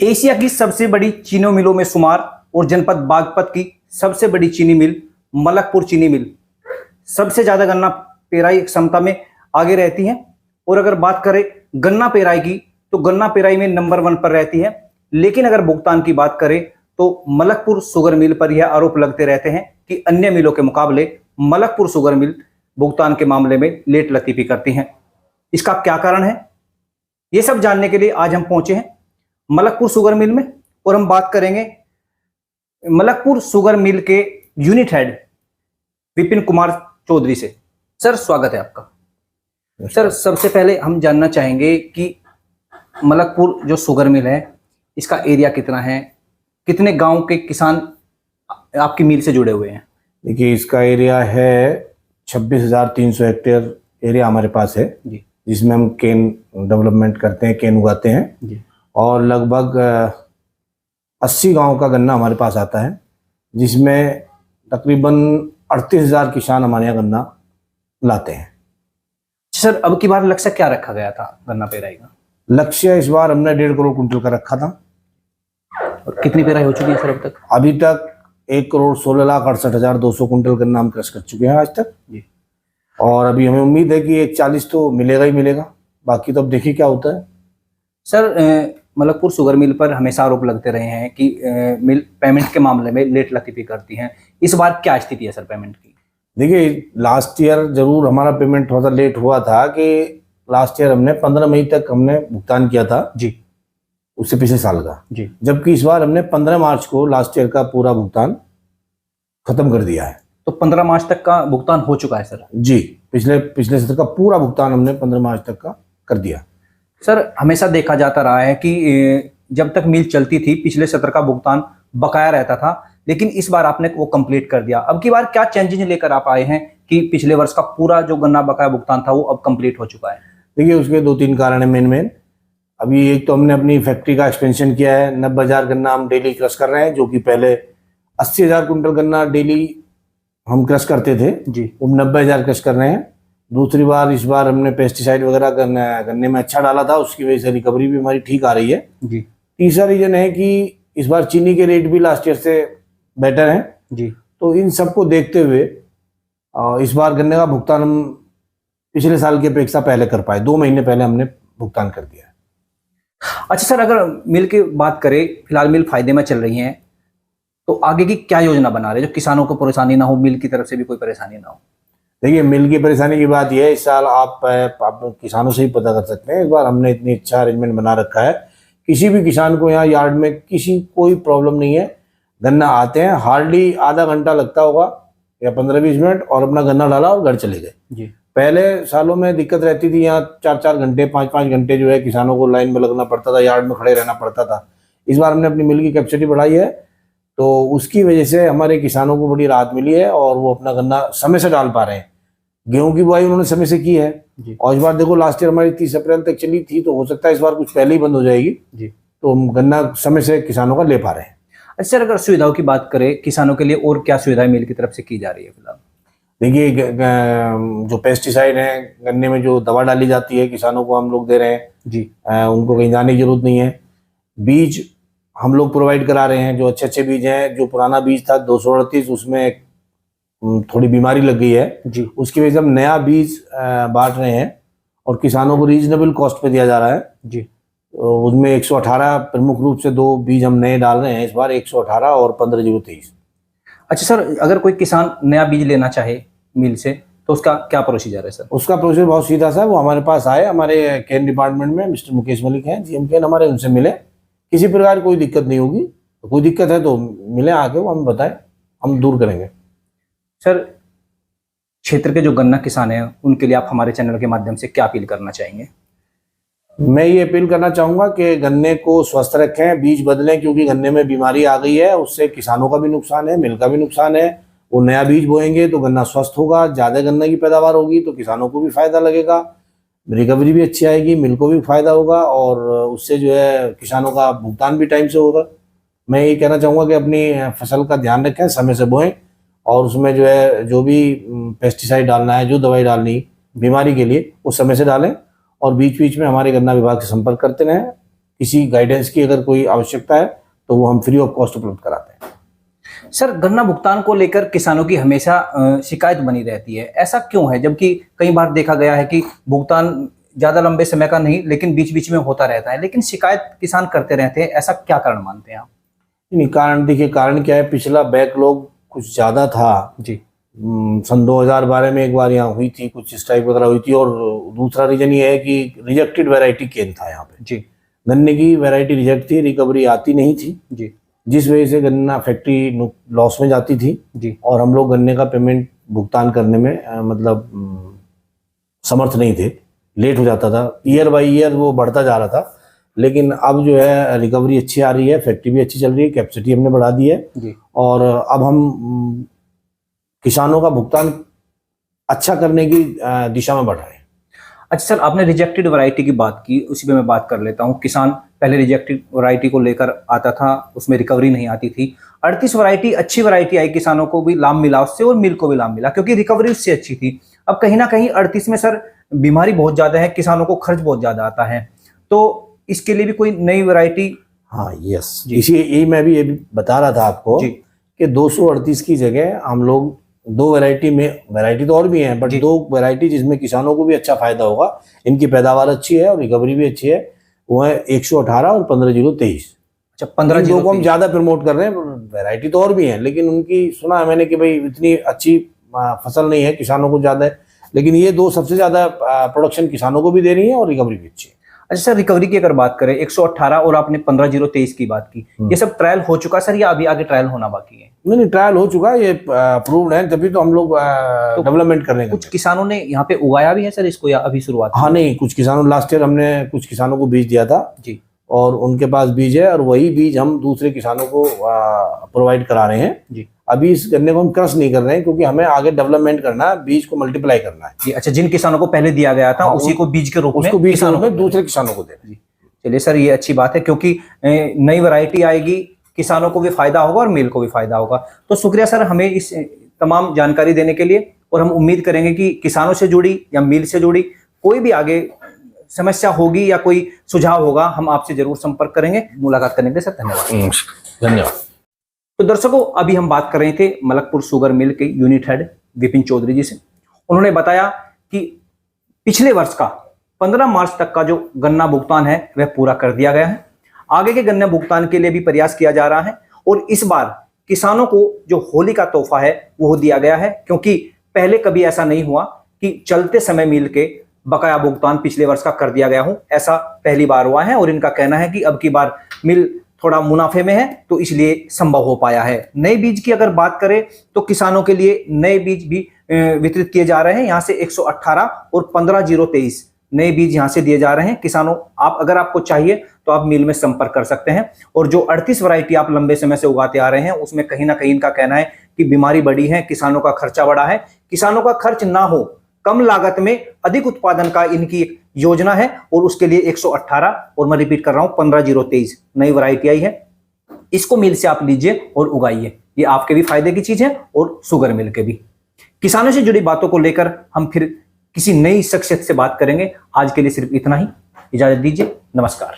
Asia की सबसे बड़ी चीनी मिलों में शुमार और जनपद बागपत की सबसे बड़ी चीनी मिल मलकपुर चीनी मिल सबसे ज्यादा गन्ना पेराई क्षमता में आगे रहती है। और अगर बात करें गन्ना पेराई की तो गन्ना पेराई में नंबर 1 पर रहती है। लेकिन अगर भुगतान की बात करें तो मलकपुर शुगर मिल पर यह आरोप लगते रहते हैं कि अन्य मिलों के मुकाबले मलकपुर शुगर मिल भुगतान के मामले में लेट लतीफी करती हैं। इसका क्या कारण है, ये सब जानने के लिए आज हम पहुंचे हैं मलकपुर शुगर मिल में और हम बात करेंगे मलकपुर शुगर मिल के यूनिट हेड विपिन कुमार चौधरी से। सर स्वागत है आपका। सर सबसे पहले हम जानना चाहेंगे कि मलकपुर जो शुगर मिल है इसका एरिया कितना है, कितने गांव के किसान आपकी मिल से जुड़े हुए हैं? देखिए इसका एरिया है 26,300 हेक्टेयर एरिया हमारे पास है जी, जिसमें हम केन डेवलपमेंट करते हैं, केन उगाते हैं जी। और लगभग 80 गांव का गन्ना हमारे पास आता है, जिसमें तकरीबन 38,000 किसान हमारे यहाँ गन्ना लाते हैं। सर अब की बार लक्ष्य क्या रखा गया था गन्ना पेराई का? लक्ष्य इस बार हमने 1.5 करोड़ कुंटल का रखा था। और कितनी पेराई हो चुकी है सर अब तक? अभी तक 1,16,68,200 कुंटल गन्ना हम क्रश कर चुके हैं आज तक जी। और अभी हमें उम्मीद है कि 140 तो मिलेगा ही मिलेगा, बाकी तो अब देखिए क्या होता है। सर मलकपुर शुगर मिल पर हमेशा आरोप लगते रहे हैं कि मिल पेमेंट के मामले में लेट लतीफी करती हैं। इस बार क्या स्थिति है सर पेमेंट की? देखिए लास्ट ईयर जरूर हमारा पेमेंट थोड़ा सा लेट हुआ था कि लास्ट ईयर हमने 15 मई तक हमने भुगतान किया था जी, उससे पिछले साल का जी। जबकि इस बार हमने 15 मार्च को लास्ट ईयर का पूरा भुगतान खत्म कर दिया है। तो 15 मार्च तक का भुगतान हो चुका है सर? जी, पिछले सत्र का पूरा भुगतान हमने 15 मार्च तक का कर दिया। सर हमेशा देखा जाता रहा है कि जब तक मिल चलती थी पिछले सत्र का भुगतान बकाया रहता था, लेकिन इस बार आपने वो कंप्लीट कर दिया। अब की बार क्या चेंजेस लेकर आप आए हैं कि पिछले वर्ष का पूरा जो गन्ना बकाया भुगतान था वो अब कंप्लीट हो चुका है? देखिए उसके 2-3 कारण है मेन। अभी एक तो हमने अपनी फैक्ट्री का एक्सपेंशन किया है, 90,000 गन्ना हम डेली क्रश कर रहे हैं, जो कि पहले 80,000 कुंटल गन्ना डेली हम क्रश करते थे जी, वो 90,000 क्रश कर रहे हैं। दूसरी बार इस बार हमने पेस्टिसाइड वगैरह गन्ने में अच्छा डाला था, उसकी वजह से रिकवरी भी हमारी ठीक आ रही है जी। तीसरा रीजन है कि इस बार चीनी के रेट भी लास्ट ईयर से बेटर हैं जी। तो इन सबको देखते हुए इस बार गन्ने का भुगतान हम पिछले साल की अपेक्षा पहले कर पाए, 2 महीने पहले हमने भुगतान कर दिया है। अच्छा सर, अगर मिल की बात करें, फिलहाल मिल फायदे में चल रही है, तो आगे की क्या योजना बना रहे जो किसानों को परेशानी ना हो, मिल की तरफ से भी कोई परेशानी ना हो? देखिए मिल की परेशानी की बात यह है, इस साल आप किसानों से ही पता कर सकते हैं। इस बार हमने इतनी अच्छा अरेंजमेंट बना रखा है, किसी भी किसान को यहाँ यार्ड में कोई प्रॉब्लम नहीं है। गन्ना आते हैं, हार्डली आधा घंटा लगता होगा या 15-20 मिनट, और अपना गन्ना डाला और घर चले गए जी। पहले सालों में दिक्कत रहती थी, यहाँ 4-4 घंटे 5-5 घंटे जो है किसानों को लाइन में लगना पड़ता था, यार्ड में खड़े रहना पड़ता था। इस बार हमने अपनी मिल की कैपेसिटी बढ़ाई है, तो उसकी वजह से हमारे किसानों को बड़ी राहत मिली है और वो अपना गन्ना समय से डाल पा रहे हैं। गेहूं की बुआई उन्होंने समय से की है जी। और इस बार देखो लास्ट ईयर हमारी 30 अप्रैल तक चली थी, तो हो सकता है इस बार कुछ पहले ही बंद हो जाएगी जी। तो हम गन्ना समय से किसानों का ले पा रहे हैं। अच्छा सर, अगर सुविधाओं की बात करें किसानों के लिए और क्या सुविधाएं मिल की तरफ से की जा रही है फिलहाल? देखिए जो पेस्टिसाइड है, गन्ने में जो दवा डाली जाती है, किसानों को हम लोग दे रहे हैं जी। उनको कहीं जाने की जरूरत नहीं है। बीज हम लोग प्रोवाइड करा रहे हैं, जो अच्छे बीज हैं। जो पुराना बीज था 238, उसमें थोड़ी बीमारी लग गई है जी, उसकी वजह से हम नया बीज बांट रहे हैं और किसानों को रीजनेबल कॉस्ट पे दिया जा रहा है जी। उसमें 118 प्रमुख रूप से 2 बीज हम नए डाल रहे हैं इस बार, 118 और 15-023। अच्छा सर, अगर कोई किसान नया बीज लेना चाहे मिल से तो उसका क्या प्रोसीजर है सर? उसका प्रोसीजर बहुत सीधा सा, वो हमारे पास आए, हमारे केन डिपार्टमेंट में मिस्टर मुकेश मलिक हैं, GM केन हमारे, उनसे मिले। किसी प्रकार कोई दिक्कत नहीं होगी, तो कोई दिक्कत है तो मिले आके, वो हम बताएं, हम दूर करेंगे। सर क्षेत्र के जो गन्ना किसान हैं उनके लिए आप हमारे चैनल के माध्यम से क्या अपील करना चाहेंगे? मैं ये अपील करना चाहूँगा कि गन्ने को स्वस्थ रखें, बीज बदलें, क्योंकि गन्ने में बीमारी आ गई है, उससे किसानों का भी नुकसान है, मिल का भी नुकसान है। वो नया बीज बोएंगे तो गन्ना स्वस्थ होगा, ज़्यादा गन्ने की पैदावार होगी तो किसानों को भी फायदा लगेगा, रिकवरी भी अच्छी आएगी, मिल को भी फायदा होगा और उससे जो है किसानों का भुगतान भी टाइम से होगा। मैं ये कहना चाहूँगा कि अपनी फसल का ध्यान रखें, समय से बोएं और उसमें जो है जो भी पेस्टिसाइड डालना है, जो दवाई डालनी बीमारी के लिए, वो समय से डालें और बीच बीच में हमारे गन्ना विभाग से संपर्क करते रहें। किसी गाइडेंस की अगर कोई आवश्यकता है तो वो हम फ्री ऑफ कॉस्ट उपलब्ध कराते हैं। सर, गन्ना भुगतान को लेकर किसानों की हमेशा शिकायत बनी रहती है, ऐसा क्यों है? जबकि कई बार देखा गया है कि भुगतान ज्यादा लंबे समय का नहीं, लेकिन बीच बीच में होता रहता है, लेकिन शिकायत किसान करते रहते हैं, ऐसा क्या कारण मानते हैं आप? नहीं, कारण देखिए, कारण क्या है, पिछला बैकलॉग कुछ ज्यादा था जी। सन 2012 में एक बार यहाँ हुई थी, कुछ स्ट्राइक वगैरह हुई थी। और दूसरा रीजन ये है कि रिजेक्टेड वैरायटी केन था यहाँ पे। जी। गन्ने की वैरायटी रिजेक्ट थी, रिकवरी आती नहीं थी जी। जिस वजह से गन्ना फैक्ट्री लॉस में जाती थी जी। और हम लोग गन्ने का पेमेंट भुगतान करने में समर्थ नहीं थे, लेट हो जाता था, ईयर बाय ईयर वो बढ़ता जा रहा था। लेकिन अब जो है रिकवरी अच्छी आ रही है, फैक्ट्री भी अच्छी चल रही है, कैपेसिटी हमने बढ़ा दी है जी। और अब हम किसानों का भुगतान अच्छा करने की दिशा में बढ़ रहे हैं। अच्छा सर, आपने रिजेक्टेड वैरायटी की बात की, उसी पे मैं बात कर लेता हूँ। किसान पहले रिजेक्टेड वैरायटी को लेकर आता था, उसमें रिकवरी नहीं आती थी। 38 वैरायटी अच्छी वैरायटी आई, किसानों को भी लाभ मिला उससे और मिल को भी लाभ मिला, क्योंकि रिकवरी उससे अच्छी थी। अब कहीं ना कहीं 38 में सर बीमारी बहुत ज्यादा है, किसानों को खर्च बहुत ज्यादा आता है, तो इसके लिए भी कोई नई वैरायटी? हाँ, यस, इसी मैं भी ये भी बता रहा था आपको कि 238 की जगह हम लोग दो वैरायटी में, वैरायटी तो और भी हैं, बट दो वैरायटी जिसमें किसानों को भी अच्छा फायदा होगा, इनकी पैदावार अच्छी है और रिकवरी भी अच्छी है, वो है 118 और 15-023। अच्छा, 15 को हम ज्यादा प्रमोट कर रहे हैं। वैरायटी तो और भी है, लेकिन उनकी सुना है मैंने कि भाई इतनी अच्छी फसल नहीं है, किसानों को ज्यादा है, लेकिन ये दो सबसे ज्यादा प्रोडक्शन किसानों को भी दे रही है और रिकवरी भी अच्छी है। अच्छा सर, रिकवरी की अगर बात करें, 118 और आपने 15-023 की बात की, ये सब ट्रायल हो चुका सर या अभी आगे ट्रायल होना बाकी है? नहीं, ट्रायल हो चुका है, ये अप्रूव्ड है, तभी तो हम लोग डेवलपमेंट कर रहे हैं। कुछ किसानों ने यहाँ पे उगाया भी है सर इसको, या अभी शुरुआत? हाँ, नहीं, कुछ किसानों, लास्ट ईयर हमने कुछ किसानों को बीज दिया था जी, और उनके पास बीज है और वही बीज हम दूसरे किसानों को प्रोवाइड करा रहे हैं जी। अभी इस गन्ने को हम क्रश नहीं कर रहे हैं, क्योंकि हमें आगे डेवलपमेंट करना है, बीज को मल्टीप्लाई करना है जी। अच्छा, जिन किसानों को पहले दिया गया था उसी को बीज के रूप में, उसको बीज के रूप में दूसरे किसानों को देना। चलिए सर, ये अच्छी बात है, क्योंकि नई वैरायटी आएगी, किसानों को भी फायदा होगा और मिल को भी फायदा होगा। तो शुक्रिया सर हमें इस तमाम जानकारी देने के लिए, और हम उम्मीद करेंगे कि किसानों से जुड़ी या मिल से जुड़ी कोई भी आगे समस्या होगी या कोई सुझाव होगा, हम आपसे जरूर संपर्क करेंगे। मुलाकात करने के लिए सर धन्यवाद। धन्यवाद। तो दर्शकों, अभी हम बात कर रहे थे मलकपुर शुगर मिल के यूनिट हेड विपिन चौधरी जी से। उन्होंने बताया कि पिछले वर्ष का 15 मार्च तक का जो गन्ना भुगतान है वह पूरा कर दिया गया है। आगे के गन्ना भुगतान के लिए भी प्रयास किया जा रहा है, और इस बार किसानों को जो होली का तोहफा है वो दिया गया है, क्योंकि पहले कभी ऐसा नहीं हुआ कि चलते समय मिल के बकाया भुगतान पिछले वर्ष का कर दिया गया हो, ऐसा पहली बार हुआ है। और इनका कहना है कि अब की बार मिल थोड़ा मुनाफे में है, तो इसलिए संभव हो पाया है। नए बीज की अगर बात करें तो किसानों के लिए नए बीज भी वितरित किए जा रहे हैं। यहाँ से 118 और 15-023 नए बीज यहाँ से दिए जा रहे हैं किसानों। आप अगर आपको चाहिए तो आप मिल में संपर्क कर सकते हैं। और जो 38 वैरायटी आप लंबे समय से उगाते आ रहे हैं, उसमें कहीं ना कहीं इनका कहना है कि बीमारी बढ़ी है, किसानों का खर्चा बढ़ा है। किसानों का खर्च ना हो, कम लागत में अधिक उत्पादन का इनकी एक योजना है, और उसके लिए 118 और मैं रिपीट कर रहा हूं 15-023 नई वैरायटी आई है। इसको मिल से आप लीजिए और उगाइए, ये आपके भी फायदे की चीज है और शुगर मिल के भी। किसानों से जुड़ी बातों को लेकर हम फिर किसी नई शख्सियत से बात करेंगे। आज के लिए सिर्फ इतना ही, इजाजत दीजिए, नमस्कार।